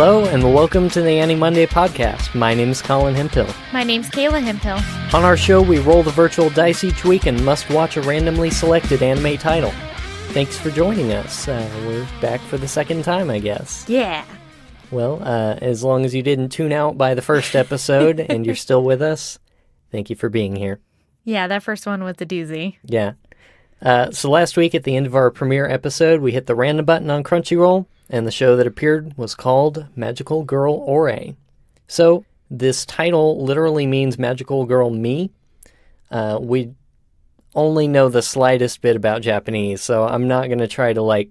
Hello, and welcome to the Annie Monday podcast. My name is Colin Hemphill. My name's Kayla Hemphill. On our show, we roll the virtual dice each week and must watch a randomly selected anime title. Thanks for joining us. We're back for the second time, I guess. Yeah. Well, as long as you didn't tune out by the first episode and you're still with us, thank you for being here. Yeah, that first one was a doozy. Yeah. So last week at the end of our premiere episode, we hit the random button on Crunchyroll, and the show that appeared was called Magical Girl Ore. So this title literally means Magical Girl Me. We only know the slightest bit about Japanese, so I'm not going to try to,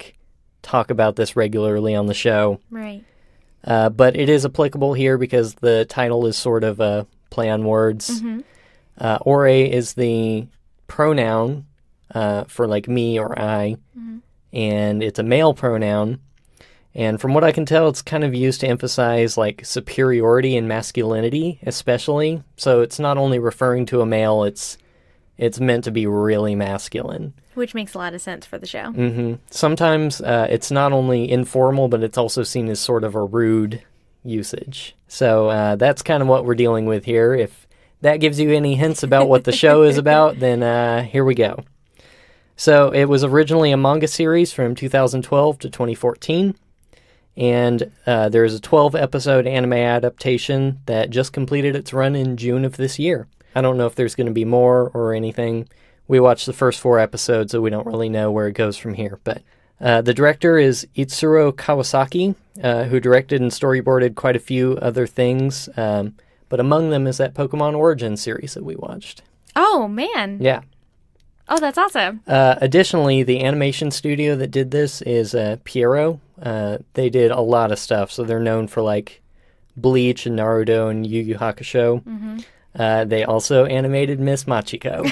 talk about this regularly on the show. Right. But it is applicable here because the title is sort of a play on words. Mm-hmm. Ore is the pronoun for, me or I, and it's a male pronoun. And from what I can tell, it's kind of used to emphasize, superiority and masculinity, especially. So it's not only referring to a male, it's meant to be really masculine. Which makes a lot of sense for the show. Mm-hmm. Sometimes it's not only informal, but it's also seen as sort of a rude usage. So that's kind of what we're dealing with here. If that gives you any hints about what the show is about, then here we go. So it was originally a manga series from 2012 to 2014. And there's a 12-episode anime adaptation that just completed its run in June of this year. I don't know if there's going to be more or anything. We watched the first 4 episodes, so we don't really know where it goes from here. But the director is Itsuro Kawasaki, who directed and storyboarded quite a few other things. But among them is that Pokemon Origins series that we watched. Oh, man. Yeah. Oh, that's awesome. Additionally, the animation studio that did this is Pierrot. They did a lot of stuff, so they're known for Bleach and Naruto and Yu Yu Hakusho. Mm-hmm. They also animated Miss Machiko.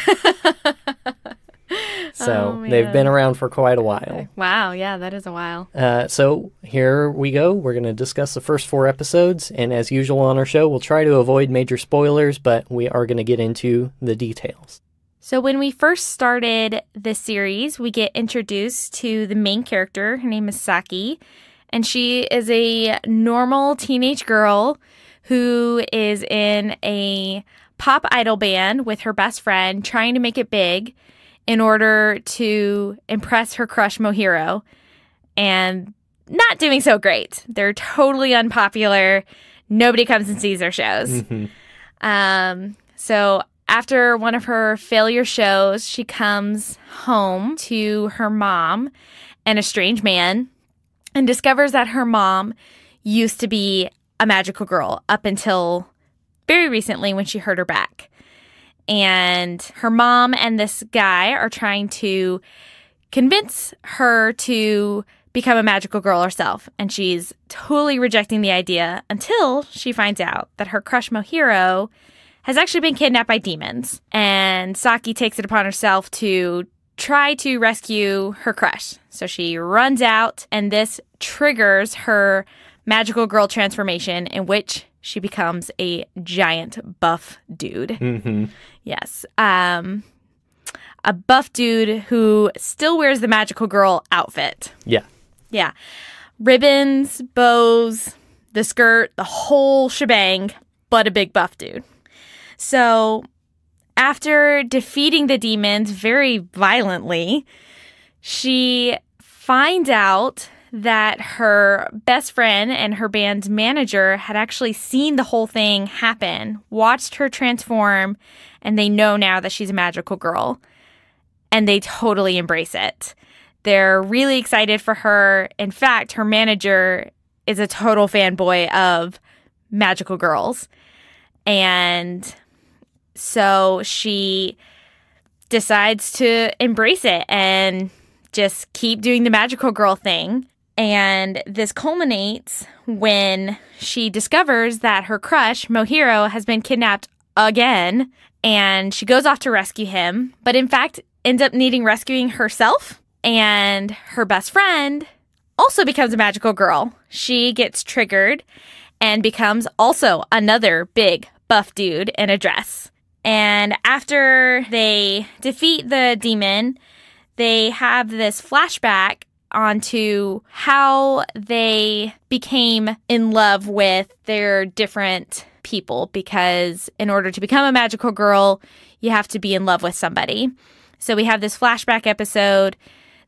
So they've been around for quite a while. Wow, yeah, that is a while. So here we go. We're going to discuss the first 4 episodes, and as usual on our show, we'll try to avoid major spoilers, but we are going to get into the details. So when we first started this series, we get introduced to the main character. Her name is Saki, and she is a normal teenage girl who is in a pop idol band with her best friend, trying to make it big in order to impress her crush Mohiro, and not doing so great. They're totally unpopular. Nobody comes and sees their shows. Mm-hmm. So after one of her failure shows, she comes home to her mom and a strange man and discovers that her mom used to be a magical girl up until very recently when she hurt her back. And her mom and this guy are trying to convince her to become a magical girl herself. And she's totally rejecting the idea until she finds out that her crush Mohiro has actually been kidnapped by demons. And Saki takes it upon herself to try to rescue her crush. So she runs out, and this triggers her magical girl transformation, in which she becomes a giant buff dude. Mm-hmm. Yes. A buff dude who still wears the magical girl outfit. Yeah. Yeah. Ribbons, bows, the skirt, the whole shebang, but a big buff dude. So after defeating the demons very violently, she finds out that her best friend and her band's manager had actually seen the whole thing happen, watched her transform, and they know now that she's a magical girl. And they totally embrace it. They're really excited for her. In fact, her manager is a total fanboy of magical girls. And so she decides to embrace it and just keep doing the magical girl thing. And this culminates when she discovers that her crush, Mohiro, has been kidnapped again. And she goes off to rescue him, but in fact ends up needing rescuing herself. And her best friend also becomes a magical girl. She gets triggered and becomes also another big buff dude in a dress. And after they defeat the demon, they have this flashback on to how they became in love with their different people, because in order to become a magical girl, you have to be in love with somebody. So we have this flashback episode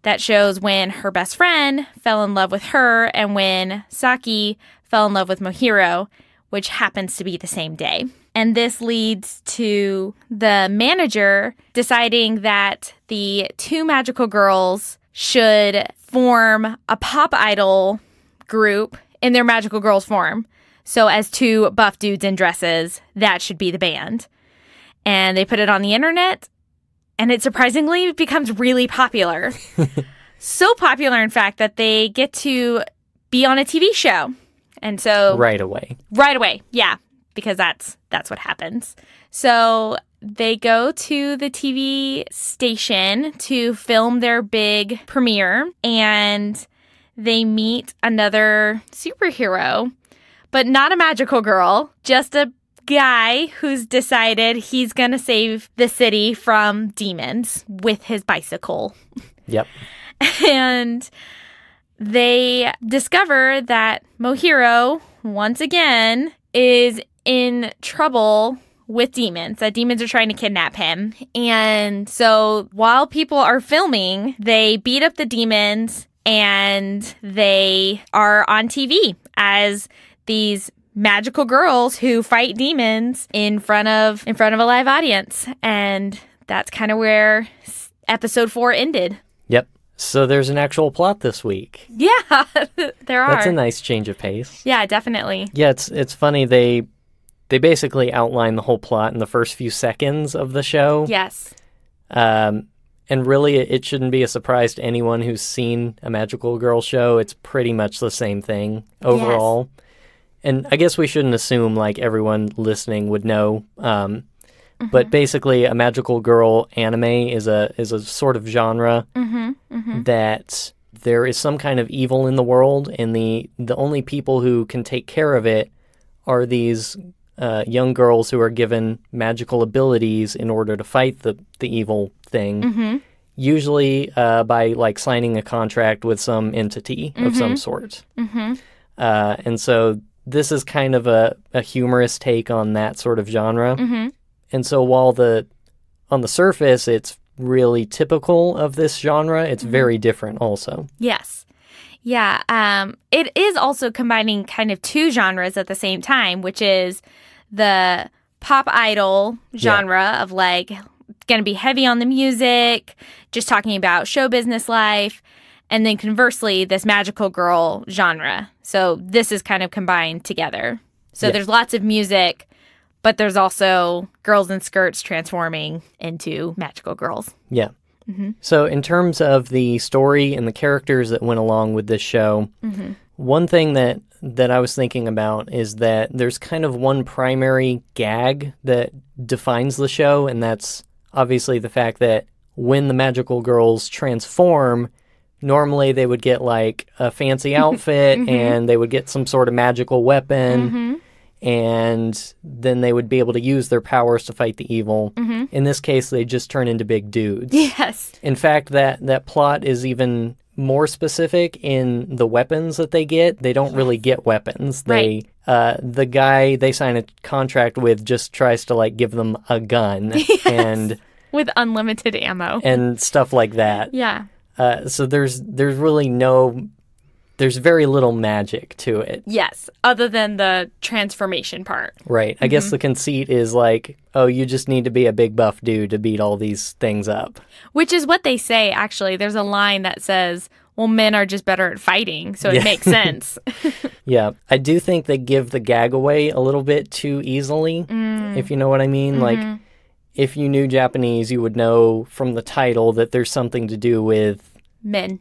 that shows when her best friend fell in love with her and when Saki fell in love with Mohiro, which happens to be the same day. And this leads to the manager deciding that the two magical girls should form a pop idol group in their magical girls form. So as two buff dudes in dresses, that should be the band. And they put it on the internet, and it surprisingly becomes really popular. So popular, in fact, that they get to be on a TV show. And so... Right away, yeah. Because that's what happens. So they go to the TV station to film their big premiere, and they meet another superhero, but not a magical girl, just a guy who's decided he's going to save the city from demons with his bicycle. Yep. And they discover that Mohiro, once again, is in trouble with demons, that demons are trying to kidnap him. And so while people are filming, they beat up the demons and they are on TV as these magical girls who fight demons in front of a live audience. And that's kind of where episode 4 ended. Yep. So there's an actual plot this week. Yeah, there are. That's a nice change of pace. Yeah, definitely. Yeah, it's funny. They basically outline the whole plot in the first few seconds of the show. Yes. And really, it shouldn't be a surprise to anyone who's seen a magical girl show. It's pretty much the same thing overall. Yes. And I guess we shouldn't assume like everyone listening would know. But basically, a magical girl anime is a sort of genre that there is some kind of evil in the world, and the only people who can take care of it are these young girls who are given magical abilities in order to fight the evil thing, usually by like signing a contract with some entity of some sort. And so this is kind of a humorous take on that sort of genre. And so while on the surface it's really typical of this genre, it's very different also. Yes. Yeah. It is also combining kind of two genres at the same time, which is the pop idol genre of like going to be heavy on the music, just talking about show business life, and then conversely, this magical girl genre. So this is kind of combined together. So there's lots of music, but there's also girls in skirts transforming into magical girls. Yeah. So in terms of the story and the characters that went along with this show, one thing that I was thinking about is that there's kind of one primary gag that defines the show, and that's obviously the fact that when the magical girls transform, normally they would get like a fancy outfit and they would get some sort of magical weapon, and then they would be able to use their powers to fight the evil. In this case, they just turn into big dudes. Yes. In fact, that plot is even more specific in the weapons that they get. They don't really get weapons. Right. The guy they sign a contract with just tries to like give them a gun and with unlimited ammo and stuff like that. Yeah. So there's really there's very little magic to it. Yes, other than the transformation part. Right. I guess the conceit is like, oh, you just need to be a big buff dude to beat all these things up. Which is what they say, actually. There's a line that says, well, men are just better at fighting, so it makes sense. Yeah. I do think they give the gag away a little bit too easily, if you know what I mean. Like, if you knew Japanese, you would know from the title that there's something to do with men.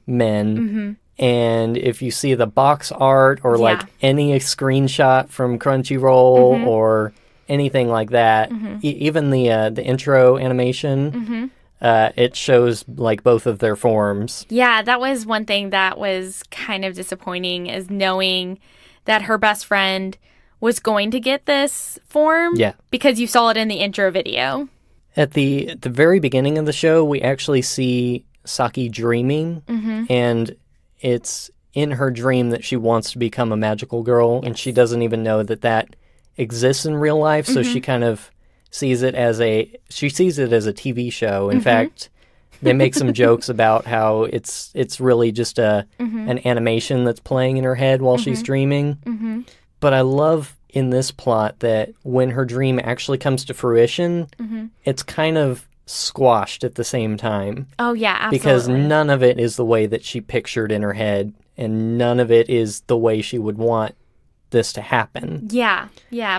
And if you see the box art or like any screenshot from Crunchyroll or anything like that, even the intro animation, it shows like both of their forms. Yeah, that was one thing that was kind of disappointing, is knowing that her best friend was going to get this form. Yeah. Because you saw it in the intro video. At the very beginning of the show, we actually see Saki dreaming, and it's in her dream that she wants to become a magical girl, and she doesn't even know that that exists in real life, so she kind of sees it as a TV show. In fact, they make some jokes about how it's really just an animation that's playing in her head while she's dreaming. But I love in this plot that when her dream actually comes to fruition, it's kind of squashed at the same time. Oh, yeah, absolutely. Because none of it is the way that she pictured in her head, and none of it is the way she would want this to happen. Yeah.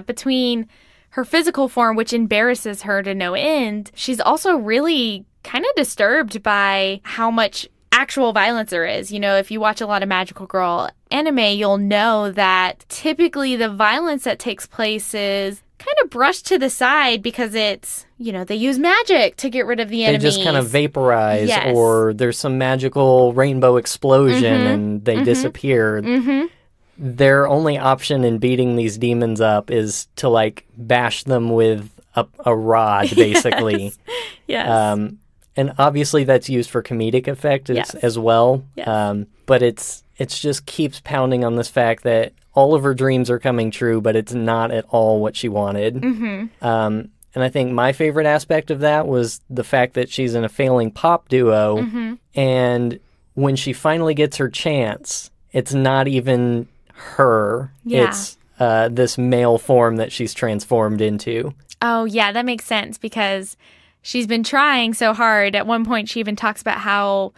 Between her physical form, which embarrasses her to no end, she's also really kind of disturbed by how much actual violence there is. You know, if you watch a lot of magical girl anime, you'll know that typically the violence that takes place is kind of brushed to the side because it's, you know, they use magic to get rid of the enemies. They just kind of vaporize, Yes. or there's some magical rainbow explosion and they disappear. Their only option in beating these demons up is to, like, bash them with a rod, basically. Yes. And obviously that's used for comedic effect as well. Yes. But it's just keeps pounding on this fact that all of her dreams are coming true, but it's not at all what she wanted. And I think my favorite aspect of that was the fact that she's in a failing pop duo, and when she finally gets her chance, it's not even her. Yeah. It's this male form that she's transformed into. Oh, yeah, that makes sense because she's been trying so hard. At one point, she even talks about how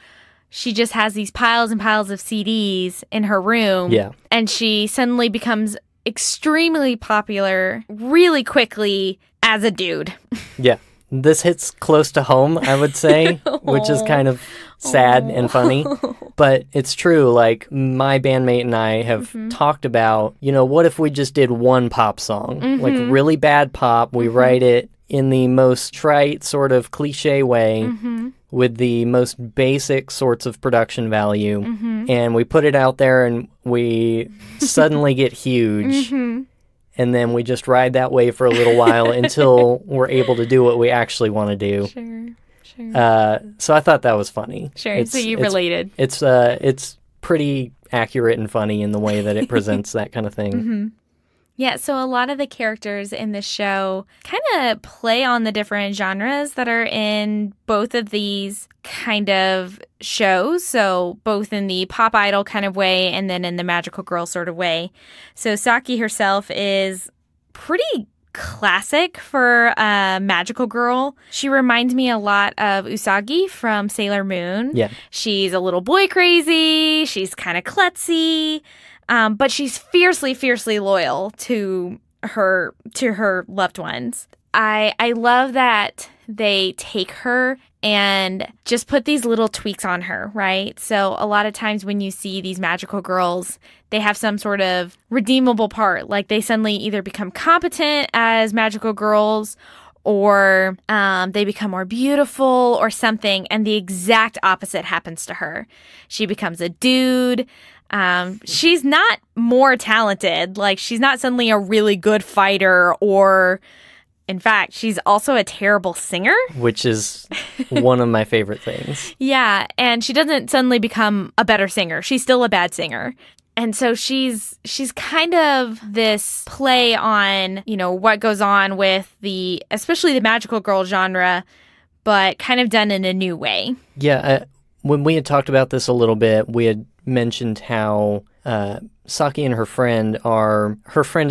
she just has these piles and piles of CDs in her room. Yeah. And she suddenly becomes extremely popular really quickly as a dude. Yeah. This hits close to home, I would say, which is kind of sad and funny. But it's true. Like, my bandmate and I have talked about, you know, what if we just did one pop song? Like, really bad pop. We write it in the most trite, sort of cliche way with the most basic sorts of production value. And we put it out there and we suddenly get huge. And then we just ride that wave for a little while until we're able to do what we actually want to do. Sure. So I thought that was funny. Sure. So you related. It's pretty accurate and funny in the way that it presents that kind of thing. Yeah, so a lot of the characters in the show kind of play on the different genres that are in both of these kind of shows. So both in the pop idol kind of way and then in the magical girl sort of way. So Saki herself is pretty classic for a magical girl. She reminds me a lot of Usagi from Sailor Moon. Yeah. She's a little boy crazy. She's kind of klutzy. But she's fiercely, fiercely loyal to her loved ones. I love that they take her and just put these little tweaks on her, right? So a lot of times when you see these magical girls, they have some sort of redeemable part. Like they suddenly either become competent as magical girls or they become more beautiful or something. And the exact opposite happens to her. She becomes a dude. She's not more talented. Like, she's not suddenly a really good fighter or, in fact, she's also a terrible singer. Which is one of my favorite things. Yeah, and she doesn't suddenly become a better singer. She's still a bad singer. And so she's kind of this play on, you know, what goes on with especially the magical girl genre, but kind of done in a new way. Yeah, when we had talked about this a little bit, we had mentioned how Saki and her friend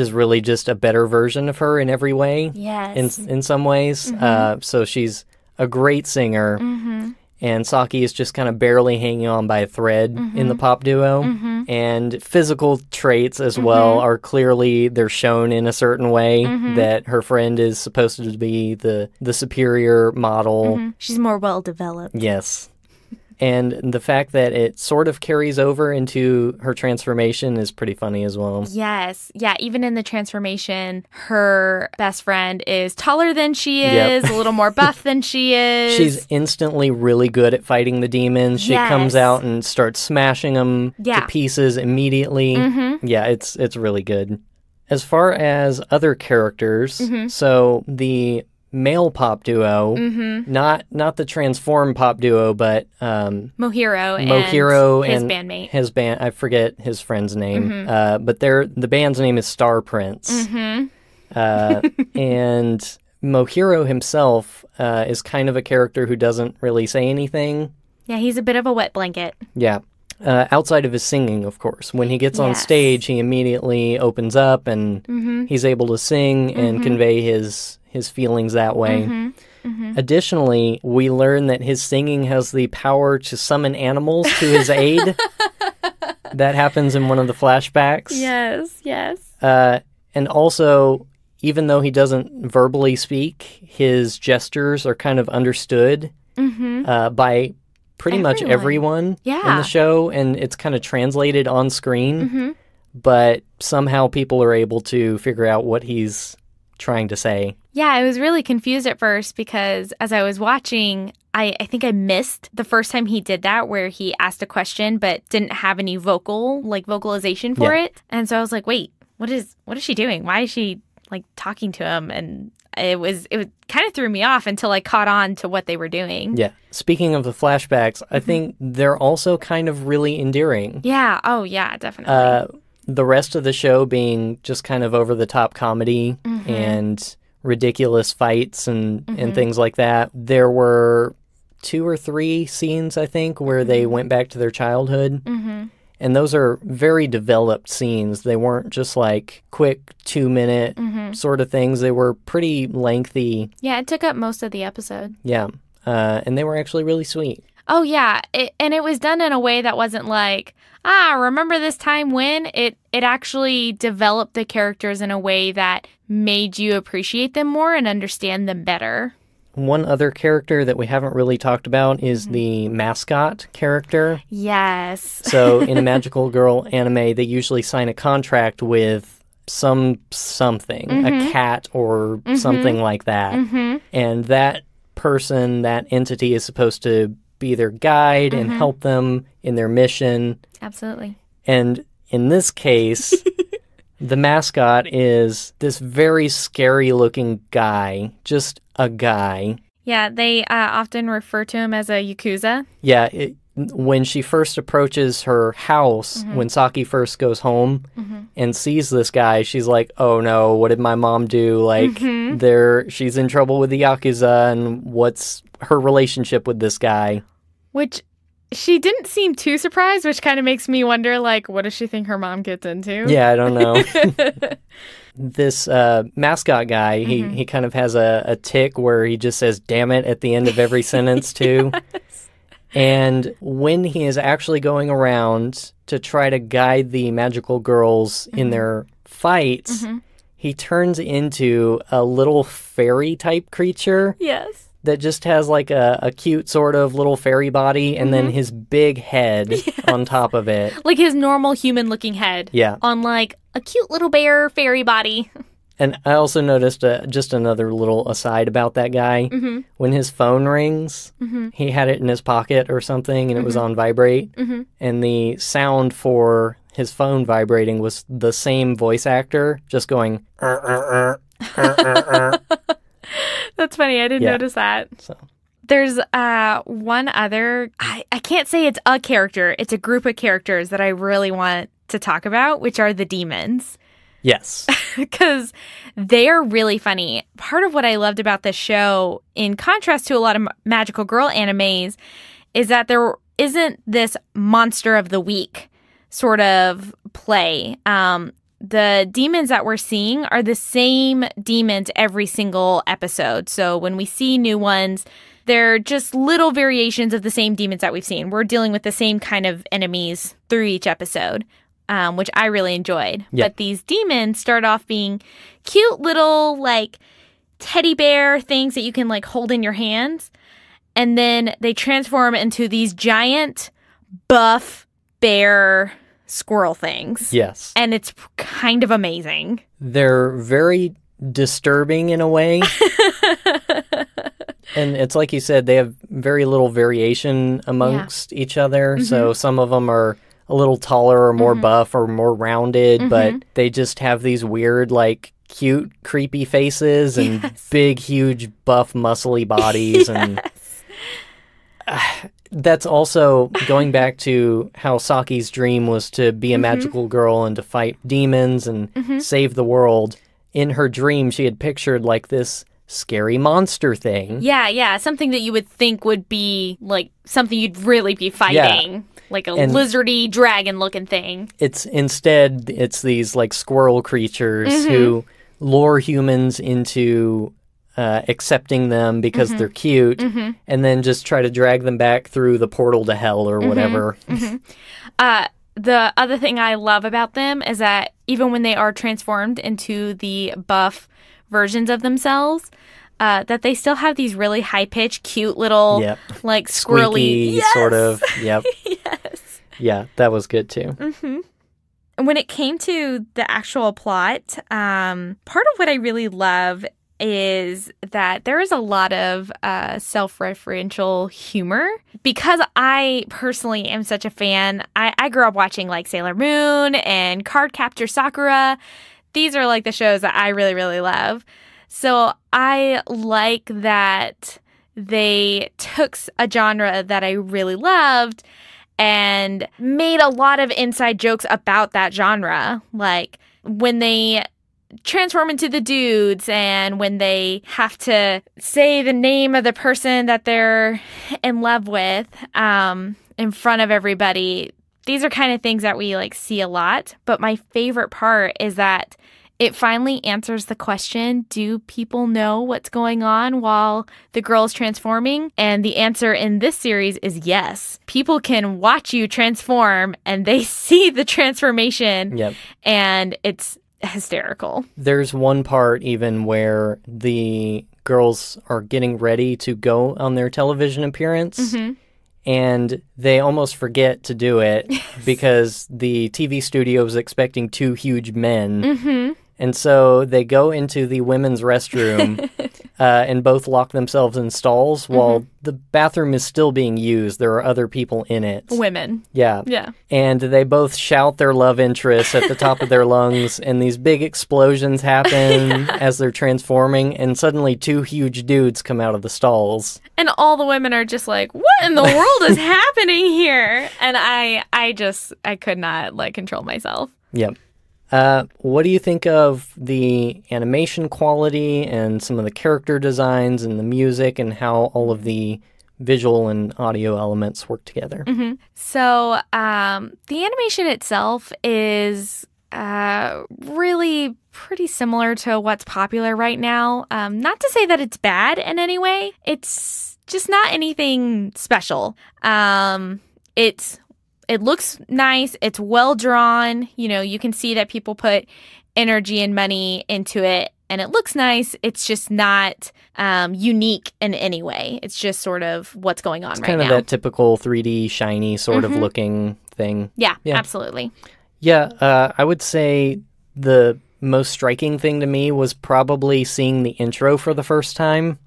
is really just a better version of her in every way. Yes. In some ways. So she's a great singer, and Saki is just kind of barely hanging on by a thread in the pop duo. And physical traits as well are they're shown in a certain way that her friend is supposed to be the superior model. She's more well-developed. Yes. And the fact that it sort of carries over into her transformation is pretty funny as well. Yes. Yeah, even in the transformation, her best friend is taller than she is, a little more buff than she is. She's instantly really good at fighting the demons. She comes out and starts smashing them to pieces immediately. Yeah, it's really good. As far as other characters, so the male pop duo, not the transform pop duo, but Mohiro and his bandmate. His band, I forget his friend's name, but the band's name is Star Prince. And Mohiro himself is kind of a character who doesn't really say anything. Yeah, he's a bit of a wet blanket. Yeah. Outside of his singing, of course. When he gets on stage, he immediately opens up and he's able to sing and convey his feelings that way. Additionally, we learn that his singing has the power to summon animals to his aid. That happens in one of the flashbacks. Yes. And also, even though he doesn't verbally speak, his gestures are kind of understood by pretty much everyone in the show, and it's kind of translated on screen, but somehow people are able to figure out what he's trying to say. Yeah, I was really confused at first because as I was watching, I think I missed the first time he did that where he asked a question but didn't have any vocalization for it. And so I was like, wait, what is she doing? Why is she like talking to him? And it kind of threw me off until I caught on to what they were doing. Yeah. Speaking of the flashbacks, I think they're also kind of really endearing. Yeah. Oh, yeah, definitely. The rest of the show being just kind of over-the-top comedy and ridiculous fights and things like that. There were 2 or 3 scenes, I think, where they went back to their childhood. And those are very developed scenes. They weren't just like quick 2-minute sort of things. They were pretty lengthy. Yeah, it took up most of the episode. Yeah. And they were actually really sweet. Oh, yeah. And it was done in a way that wasn't like, remember this time when? It actually developed the characters in a way that made you appreciate them more and understand them better. One other character that we haven't really talked about is the mascot character. Yes. So in a Magical Girl anime, they usually sign a contract with something, a cat or something like that. And that person, that entity is supposed to be their guide and help them in their mission. Absolutely. And in this case, the mascot is this very scary-looking guy, just a guy. Yeah, they often refer to him as a Yakuza. Yeah, when she first approaches her house, when Saki first goes home and sees this guy, she's like, oh no, what did my mom do? Like, she's in trouble with the Yakuza, and what's her relationship with this guy? Which she didn't seem too surprised, which kind of makes me wonder, like, what does she think her mom gets into? Yeah, I don't know. This mascot guy, he kind of has a tick where he just says, damn it, at the end of every sentence, too. Yes. And when he is actually going around to try to guide the magical girls in their fights, he turns into a little fairy-type creature. Yes. That just has like a cute sort of little fairy body and then his big head on top of it. Like his normal human-looking head. Yeah. On like a cute little bear fairy body. And I also noticed just another little aside about that guy. When his phone rings, he had it in his pocket or something and it was on vibrate. And the sound for his phone vibrating was the same voice actor just going, That's funny. I didn't notice that. So. There's one other, I can't say it's a character. It's a group of characters that I really want to talk about, which are the demons. Yes. Because they are really funny. Part of what I loved about this show, in contrast to a lot of Magical Girl animes, is that there isn't this monster of the week sort of play. The demons that we're seeing are the same demons every single episode. So when we see new ones, they're just little variations of the same demons that we've seen. We're dealing with the same kind of enemies through each episode, which I really enjoyed. Yeah. But these demons start off being cute little, like, teddy bear things that you can, like, hold in your hands. And then they transform into these giant, buff bear squirrel things. Yes. And it's kind of amazing. They're very disturbing in a way. And it's like you said, they have very little variation amongst each other. So some of them are a little taller or more buff or more rounded, but they just have these weird, like, cute, creepy faces and big, huge, buff, muscly bodies. And that's also going back to how Saki's dream was to be a magical girl and to fight demons and save the world. In her dream, she had pictured like this scary monster thing. Yeah, something that you would think would be like something you'd really be fighting, like a lizardy dragon-looking thing. It's these like squirrel creatures who lure humans into accepting them because they're cute, and then just try to drag them back through the portal to hell or whatever. The other thing I love about them is that even when they are transformed into the buff versions of themselves, that they still have these really high-pitched, cute little, like, squirrely... sort of. Yep. Yes. Yeah, that was good, too. When it came to the actual plot, part of what I really love is that there is a lot of self-referential humor. Because I personally am such a fan, I grew up watching like Sailor Moon and Cardcaptor Sakura. These are like the shows that I really, really love. So I like that they took a genre that I really loved and made a lot of inside jokes about that genre. Like when they transform into the dudes and when they have to say the name of the person that they're in love with in front of everybody. These are kind of things that we like see a lot. But my favorite part is that it finally answers the question, do people know what's going on while the girl is transforming? And the answer in this series is yes. People can watch you transform and they see the transformation. And it's hysterical. There's one part even where the girls are getting ready to go on their television appearance and they almost forget to do it because the TV studio is expecting two huge men. And so they go into the women's restroom and both lock themselves in stalls while the bathroom is still being used. There are other people in it. Women. Yeah. And they both shout their love interests at the top of their lungs, and these big explosions happen as they're transforming, and suddenly two huge dudes come out of the stalls. And all the women are just like, what in the world is happening here? And I could not like control myself. Yep. What do you think of the animation quality and some of the character designs and the music and how all of the visual and audio elements work together? So the animation itself is really pretty similar to what's popular right now. Not to say that it's bad in any way. It's just not anything special. It looks nice. It's well drawn. You know, you can see that people put energy and money into it, and it looks nice. It's just not unique in any way. It's just sort of what's going on right now. It's kind of that typical 3D shiny sort of looking thing. Yeah, absolutely. Yeah, I would say the most striking thing to me was probably seeing the intro for the first time.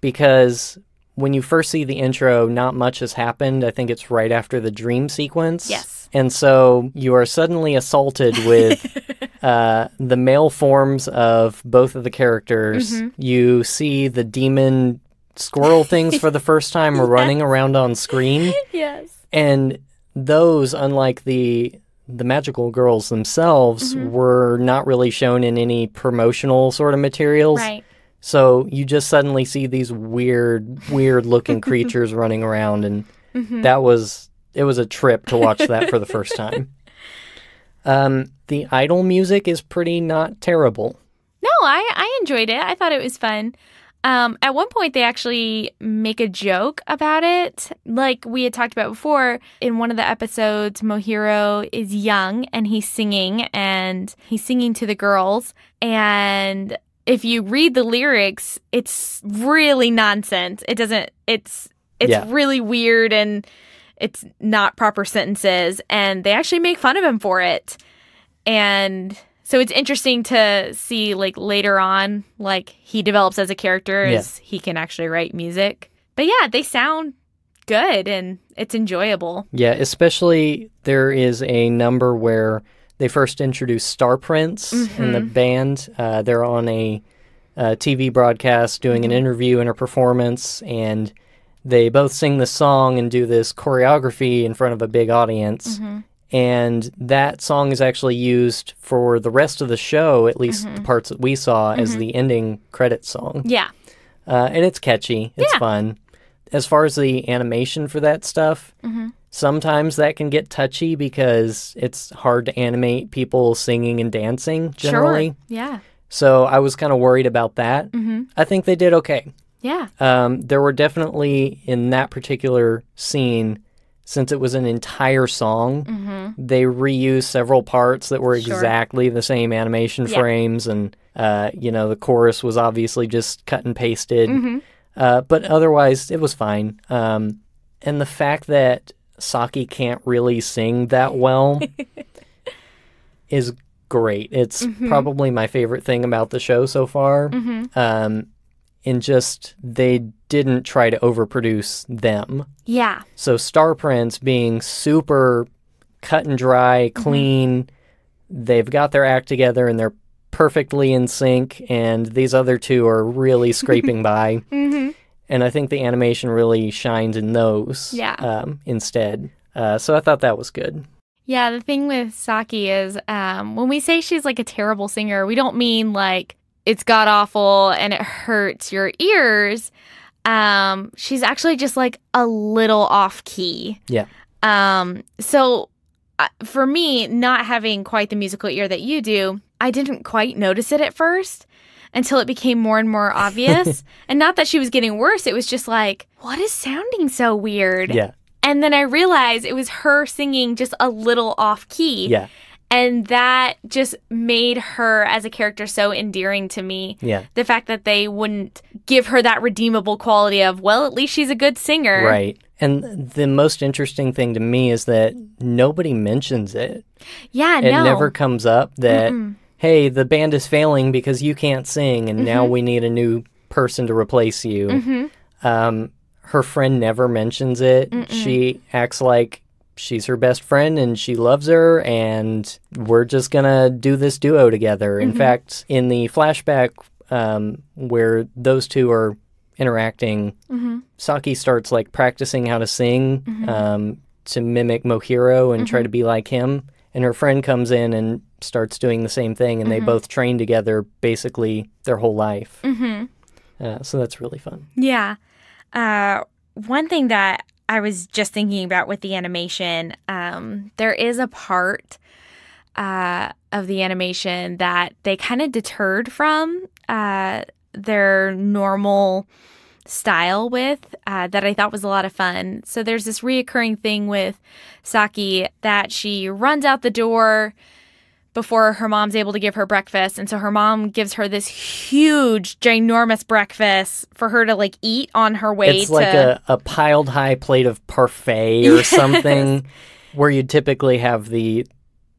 Because when you first see the intro, not much has happened. I think it's right after the dream sequence. Yes. And so you are suddenly assaulted with the male forms of both of the characters. You see the demon squirrel things for the first time running around on screen. And those, unlike the magical girls themselves, were not really shown in any promotional sort of materials. So you just suddenly see these weird-looking creatures running around, and it was a trip to watch that for the first time. The idol music is pretty not terrible. No, I enjoyed it. I thought it was fun. At one point, they actually make a joke about it. Like we had talked about before, in one of the episodes, Mohiro is young, and he's singing to the girls, and if you read the lyrics, it's really nonsense. It's really weird and it's not proper sentences. And they actually make fun of him for it. And so it's interesting to see like later on, like he develops as a character as he can actually write music. But yeah, they sound good and it's enjoyable. Yeah, especially there is a number where they first introduced Star Prince in the band. They're on a TV broadcast doing an interview and a performance, and they both sing the song and do this choreography in front of a big audience. And that song is actually used for the rest of the show, at least the parts that we saw, as the ending credits song. Yeah. And it's catchy. It's fun. As far as the animation for that stuff, sometimes that can get touchy because it's hard to animate people singing and dancing generally. Sure. Yeah. So I was kind of worried about that. I think they did okay. Yeah. There were definitely, in that particular scene, since it was an entire song, they reused several parts that were exactly the same animation frames, and, the chorus was obviously just cut and pasted. But otherwise, it was fine. And the fact that Saki can't really sing that well is great. It's probably my favorite thing about the show so far. And just, they didn't try to overproduce them. Yeah. So Star Prince being super cut and dry, clean, they've got their act together and they're perfectly in sync, and these other two are really scraping by. And I think the animation really shines in those instead. So I thought that was good. Yeah, the thing with Saki is when we say she's like a terrible singer, we don't mean like it's god-awful and it hurts your ears. She's actually just like a little off-key. Yeah. So for me, not having quite the musical ear that you do, I didn't quite notice it at first until it became more and more obvious. And not that she was getting worse, it was just like, what is sounding so weird? Yeah. And then I realized it was her singing just a little off-key. Yeah. And that just made her as a character so endearing to me. Yeah. The fact that they wouldn't give her that redeemable quality of, well, at least she's a good singer. Right. And the most interesting thing to me is that nobody mentions it. Yeah, It no. never comes up that, hey, the band is failing because you can't sing, and now we need a new person to replace you. Her friend never mentions it. She acts like she's her best friend and she loves her, and we're just gonna do this duo together. In fact, in the flashback where those two are interacting, Saki starts like practicing how to sing to mimic Mohiro and try to be like him, and her friend comes in and starts doing the same thing, and they both train together basically their whole life. So that's really fun. Yeah. One thing that I was just thinking about with the animation, there is a part of the animation that they kind of deterred from their normal style with that I thought was a lot of fun. So there's this reoccurring thing with Saki that she runs out the door before her mom's able to give her breakfast. And so her mom gives her this huge, ginormous breakfast for her to like eat on her way It's like a piled high plate of parfait or something, where you typically have the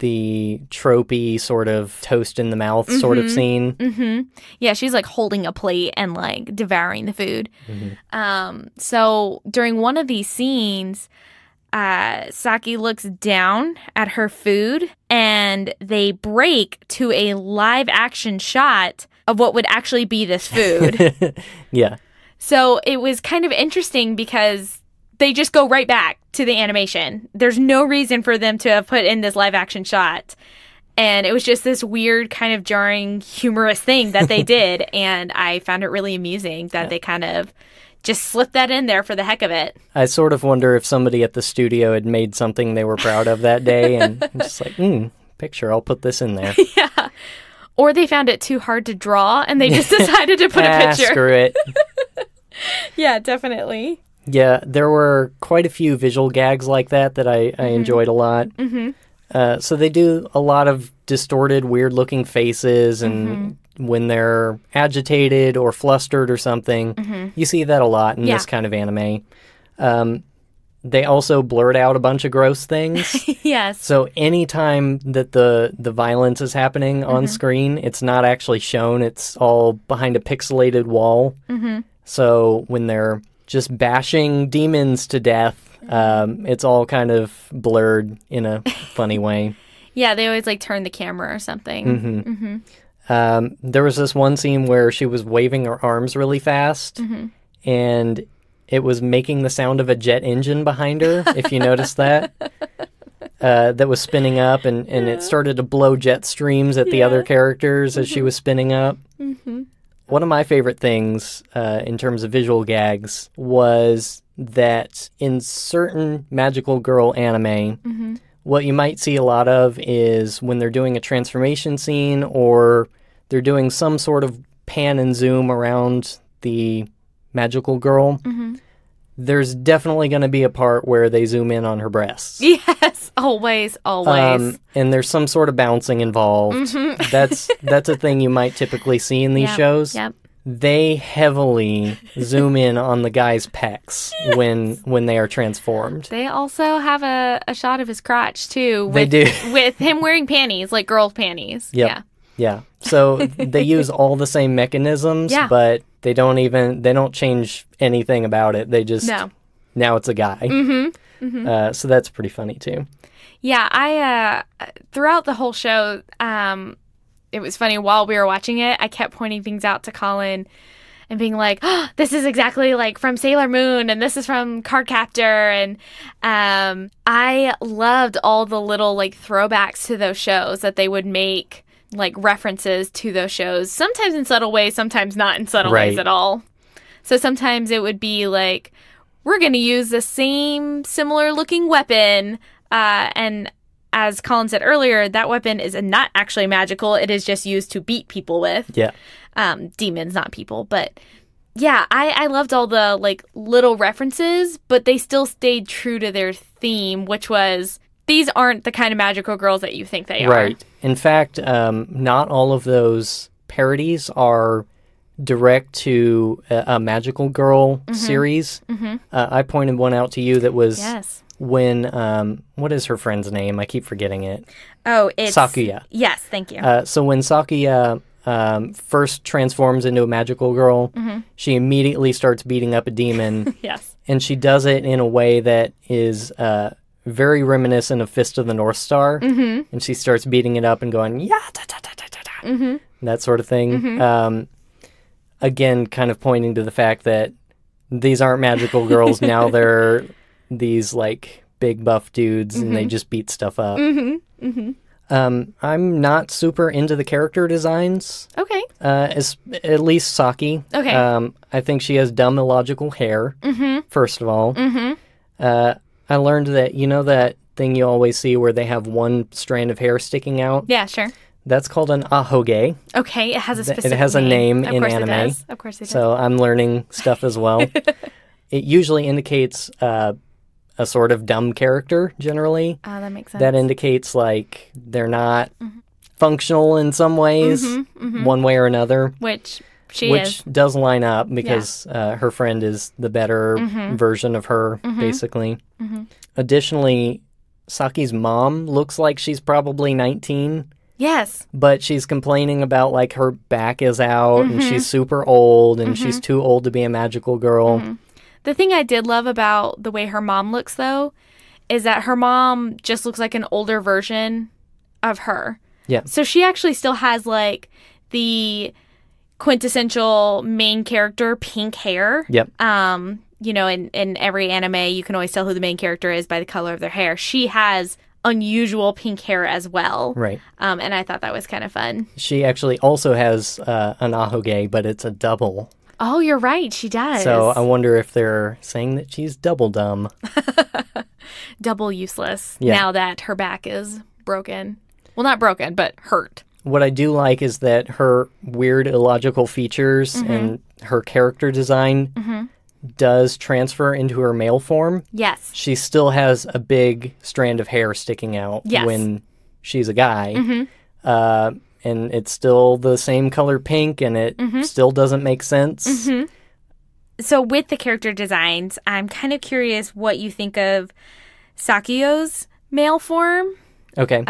tropey sort of toast in the mouth sort of scene. Yeah, she's like holding a plate and like devouring the food. So during one of these scenes, Saki looks down at her food and they break to a live action shot of what would actually be this food. Yeah. So it was kind of interesting because they just go right back to the animation. There's no reason for them to have put in this live action shot. And it was just this weird kind of jarring, humorous thing that they did. And I found it really amusing that they kind of just slipped that in there for the heck of it. I sort of wonder if somebody at the studio had made something they were proud of that day and just like, picture, I'll put this in there. Yeah. Or they found it too hard to draw and they just decided to put a picture. Screw it. Yeah, definitely. Yeah, there were quite a few visual gags like that I enjoyed a lot. So they do a lot of distorted, weird-looking faces, and when they're agitated or flustered or something, you see that a lot in this kind of anime. They also blurred out a bunch of gross things. Yes. So anytime that the violence is happening on screen, it's not actually shown. It's all behind a pixelated wall. So when they're just bashing demons to death, it's all kind of blurred in a funny way. Yeah, they always like turn the camera or something. There was this one scene where she was waving her arms really fast, and it was making the sound of a jet engine behind her, if you noticed that. That was spinning up, and it started to blow jet streams at the other characters as she was spinning up. One of my favorite things in terms of visual gags was that in certain magical girl anime, what you might see a lot of is when they're doing a transformation scene or they're doing some sort of pan and zoom around the magical girl, there's definitely going to be a part where they zoom in on her breasts. Yes, always. And there's some sort of bouncing involved. That's a thing you might typically see in these shows. Yep. They heavily zoom in on the guy's pecs when they are transformed. They also have a shot of his crotch, too. They do. With him wearing panties, like girl panties. Yep. Yeah. So they use all the same mechanisms, but they don't change anything about it. They just, now it's a guy. So that's pretty funny, too. Yeah, I, throughout the whole show, it was funny, while we were watching it, I kept pointing things out to Colin and being like, oh, this is exactly like from Sailor Moon, and this is from Cardcaptor, and I loved all the little like throwbacks to those shows that they would make, like references to those shows, sometimes in subtle ways, sometimes not in subtle ways at all. So sometimes it would be like, we're going to use the same similar looking weapon, and as Colin said earlier, that weapon is not actually magical. It is just used to beat people with. Yeah. Demons, not people. But yeah, I loved all the like little references, but they still stayed true to their theme, which was, these aren't the kind of magical girls that you think they are. Right. In fact, not all of those parodies are direct to a magical girl series. I pointed one out to you that was when, what is her friend's name? I keep forgetting it. Oh, it's... Sakuya. Yes, thank you. So when Sakuya first transforms into a magical girl, she immediately starts beating up a demon. Yes. And she does it in a way that is very reminiscent of Fist of the North Star. And she starts beating it up and going, yeah, da, da, da, da, da, da. That sort of thing. Again, kind of pointing to the fact that these aren't magical girls. Now they're these like big buff dudes and they just beat stuff up. I'm not super into the character designs. Okay. At least Saki. Okay. I think she has dumb, illogical hair, first of all. I learned that, you know that thing you always see where they have one strand of hair sticking out? Yeah, sure. That's called an ahoge. Okay, it has a specific name. It has a name in anime. It does. Of course it does. So I'm learning stuff as well. It usually indicates a sort of dumb character, generally. Oh, that makes sense. That indicates, like, they're not functional in some ways, one way or another. Which she is. Which does line up because her friend is the better version of her, basically. Additionally, Saki's mom looks like she's probably 19. Yes. But she's complaining about, like, her back is out and she's super old and she's too old to be a magical girl. The thing I did love about the way her mom looks, though, is that her mom just looks like an older version of her. Yeah. So she actually still has, like, the quintessential main character pink hair. Yep. You know, in every anime, you can always tell who the main character is by the color of their hair. She has unusual pink hair as well. Right. And I thought that was kind of fun. She actually also has an ahoge, but it's a double. Oh, you're right. She does. So I wonder if they're saying that she's double dumb. Double useless now that her back is broken. Well, not broken, but hurt. What I do like is that her weird illogical features and her character design does transfer into her male form. Yes. She still has a big strand of hair sticking out when she's a guy. And it's still the same color pink, and it still doesn't make sense. So with the character designs, I'm kind of curious what you think of Sakuyo's male form. Okay.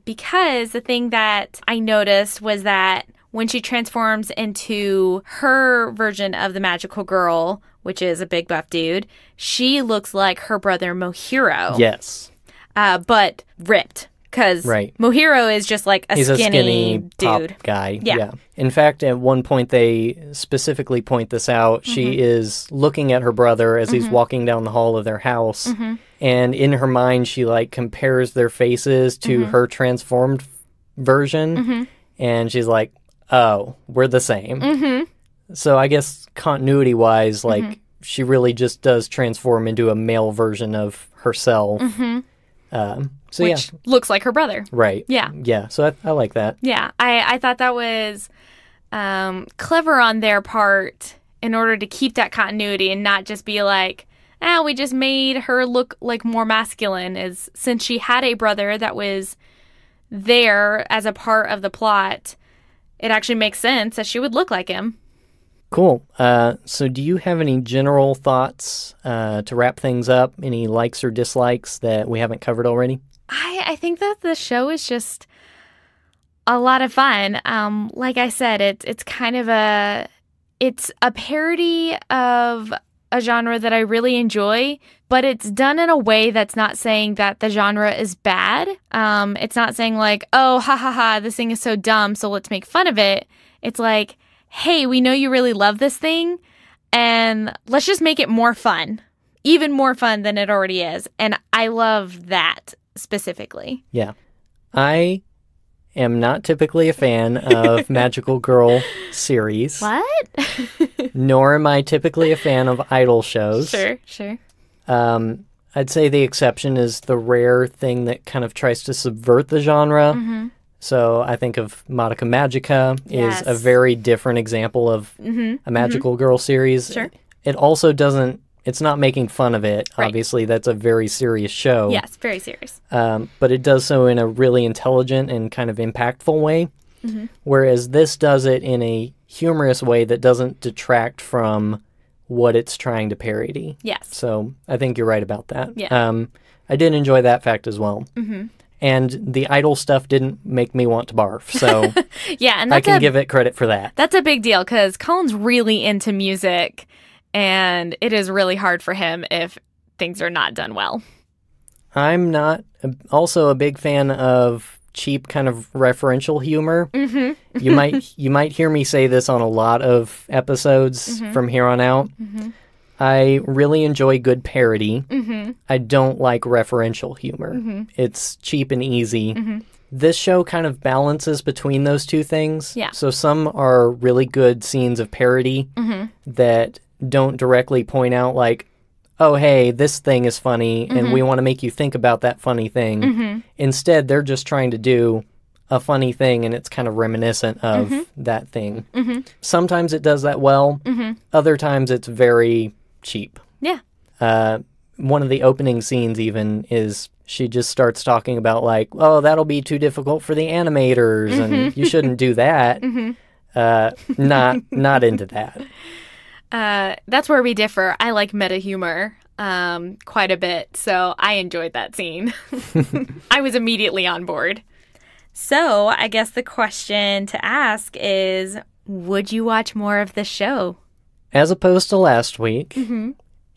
Because the thing that I noticed was that when she transforms into her version of the magical girl, which is a big buff dude, she looks like her brother Mohiro. Yes. But ripped. Because Right. Mohiro is just like He's a skinny pop dude. guy. Yeah. In fact, at one point they specifically point this out. She is looking at her brother as he's walking down the hall of their house, and in her mind she like compares their faces to her transformed version, and she's like, "Oh, we're the same." So I guess continuity-wise, like she really just does transform into a male version of herself. So Which looks like her brother. right. Yeah. Yeah. So I like that. Yeah, I thought that was clever on their part in order to keep that continuity and not just be like, we just made her look like more masculine. Is since she had a brother that was there as a part of the plot, it actually makes sense that she would look like him. Cool. So do you have any general thoughts to wrap things up? Any likes or dislikes that we haven't covered already? I think that the show is just a lot of fun. Like I said, it's kind of it's a parody of a genre that I really enjoy, but it's done in a way that's not saying that the genre is bad. It's not saying like, oh, ha ha ha, this thing is so dumb, so let's make fun of it. It's like, hey, we know you really love this thing, and let's just make it more fun. Even more fun than it already is. And I love that specifically. Yeah. I am not typically a fan of Magical Girl series. What? Nor am I typically a fan of idol shows. Sure. I'd say the exception is the rare thing that kind of tries to subvert the genre. So I think of Madoka Magica Yes. is a very different example of a Magical Girl series. Sure. It also doesn't, it's not making fun of it. Right. Obviously, that's a very serious show. Yes, very serious. But it does so in a really intelligent and kind of impactful way. Whereas this does it in a humorous way that doesn't detract from what it's trying to parody. Yes. So I think you're right about that. Yeah. I did enjoy that fact as well. And the idol stuff didn't make me want to barf. So Yeah, and I that's can give it credit for that. that's a big deal because Colin's really into music, and it is really hard for him if things are not done well. I'm not also a big fan of cheap kind of referential humor. You might hear me say this on a lot of episodes from here on out. I really enjoy good parody. I don't like referential humor. It's cheap and easy. This show kind of balances between those two things. Yeah. So some are really good scenes of parody that don't directly point out like, oh, hey, this thing is funny and we want to make you think about that funny thing. Instead, they're just trying to do a funny thing and it's kind of reminiscent of that thing. Sometimes it does that well. Other times it's very cheap. Yeah. One of the opening scenes even is she just starts talking about like, oh, that'll be too difficult for the animators and you shouldn't do that. Not into that. That's where we differ. I like meta humor quite a bit, so I enjoyed that scene. I was immediately on board. So I guess the question to ask is, would you watch more of this show? As opposed to last week,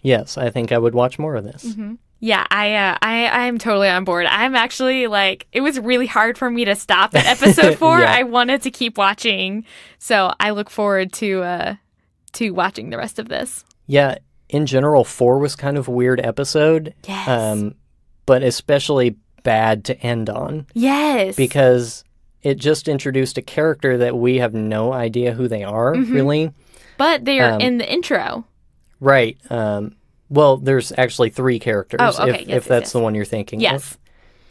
yes, I think I would watch more of this. Yeah, I'm totally on board. I'm actually like, it was really hard for me to stop at episode 4. Yeah. I wanted to keep watching, so I look forward to watching the rest of this. Yeah, in general, 4 was kind of a weird episode. Yes. But especially bad to end on. Yes. Because it just introduced a character that we have no idea who they are, really. But they are in the intro. Right. Well, there's actually 3 characters, Oh, okay. if that's the one you're thinking Yes. of.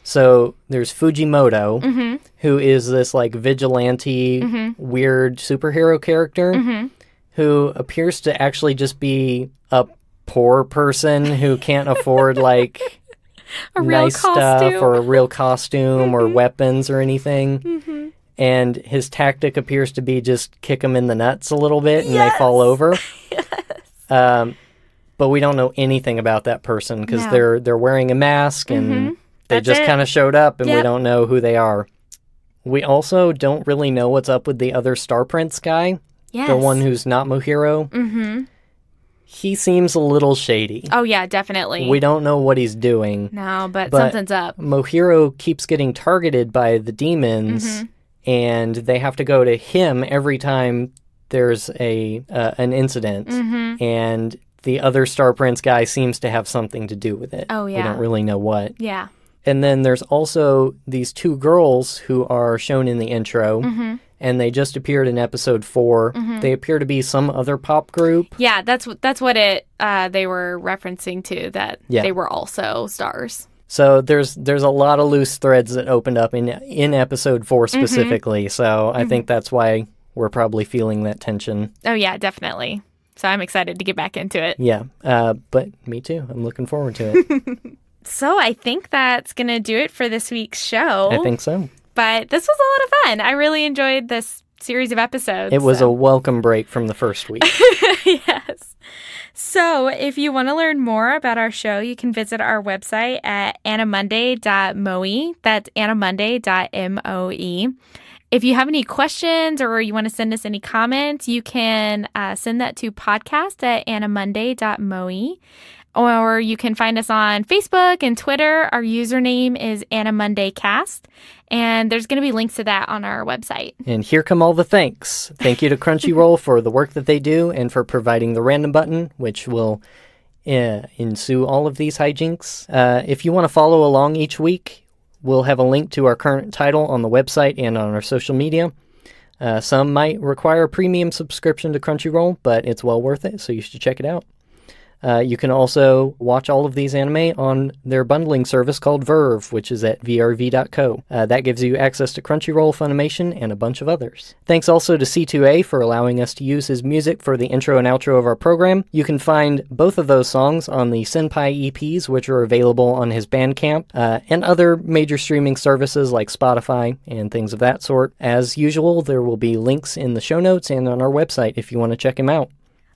So there's Fujimoto, who is this like vigilante, weird superhero character who appears to actually just be a poor person who can't afford like A real nice stuff costume. or a real costume or weapons or anything. And his tactic appears to be just kick them in the nuts a little bit and they fall over. But we don't know anything about that person because No. they're wearing a mask and they That's just it. kind of showed up and we Yep. don't know who they are. We also don't really know what's up with the other Star Prince guy, Yes. the one who's not Mohiro. he seems a little shady. Oh, yeah, definitely. We don't know what he's doing. No, but something's up. Mohiro keeps getting targeted by the demons, and they have to go to him every time there's an incident. And the other Star Prince guy seems to have something to do with it. Oh, yeah. We don't really know what. Yeah. And then there's also these two girls who are shown in the intro, and they just appeared in episode 4. They appear to be some other pop group. Yeah, that's what they were referencing to, that they were also stars. So there's a lot of loose threads that opened up in episode 4 specifically. So I think that's why we're probably feeling that tension. Oh, yeah, definitely. So I'm excited to get back into it. Yeah, but me too. I'm looking forward to it. So I think that's going to do it for this week's show. I think so. But this was a lot of fun. I really enjoyed this series of episodes. It was a welcome break from the first week. Yes. So if you want to learn more about our show, you can visit our website at annamonday.moe. That's annamonday.moe. If you have any questions or you want to send us any comments, you can send that to podcast@annamonday.moe. Or you can find us on Facebook and Twitter. Our username is AnnaMondayCast. And there's going to be links to that on our website. And here come all the thanks. Thank you to Crunchyroll for the work that they do and for providing the random button, which will ensue all of these hijinks. If you want to follow along each week, we'll have a link to our current title on the website and on our social media. Some might require a premium subscription to Crunchyroll, but it's well worth it, so you should check it out. You can also watch all of these anime on their bundling service called Verve, which is at vrv.co. That gives you access to Crunchyroll, Funimation, and a bunch of others. Thanks also to C2A for allowing us to use his music for the intro and outro of our program. You can find both of those songs on the Senpai EPs, which are available on his Bandcamp, and other major streaming services like Spotify and things of that sort. As usual, there will be links in the show notes and on our website if you want to check him out.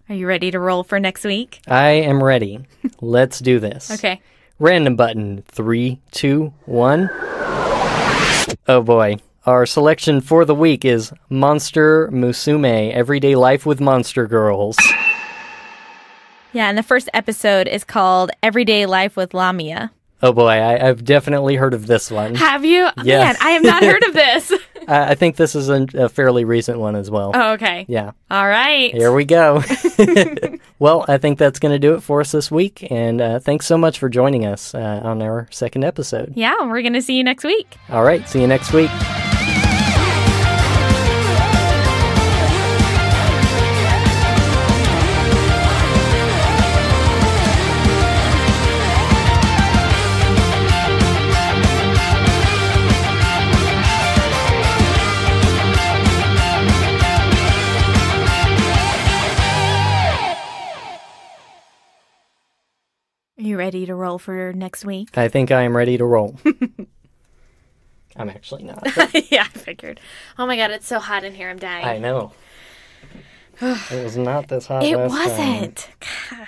Are you ready to roll for next week? I am ready. Let's do this. Okay. Random button. 3, 2, 1. Oh boy. Our selection for the week is Monster Musume, Everyday Life with Monster Girls. Yeah, and the first episode is called Everyday Life with Lamia. Oh boy, I've definitely heard of this one. Have you? Yes. Man, I have not heard of this. I think this is a fairly recent one as well. Oh, okay. Yeah. All right. Here we go. Well, I think that's going to do it for us this week. And thanks so much for joining us on our second episode. Yeah, we're going to see you next week. All right. See you next week. Are you ready to roll for next week? I think I am ready to roll. I'm actually not. Yeah, I figured. Oh my God, it's so hot in here. I'm dying. I know. It was not this hot It last wasn't. time.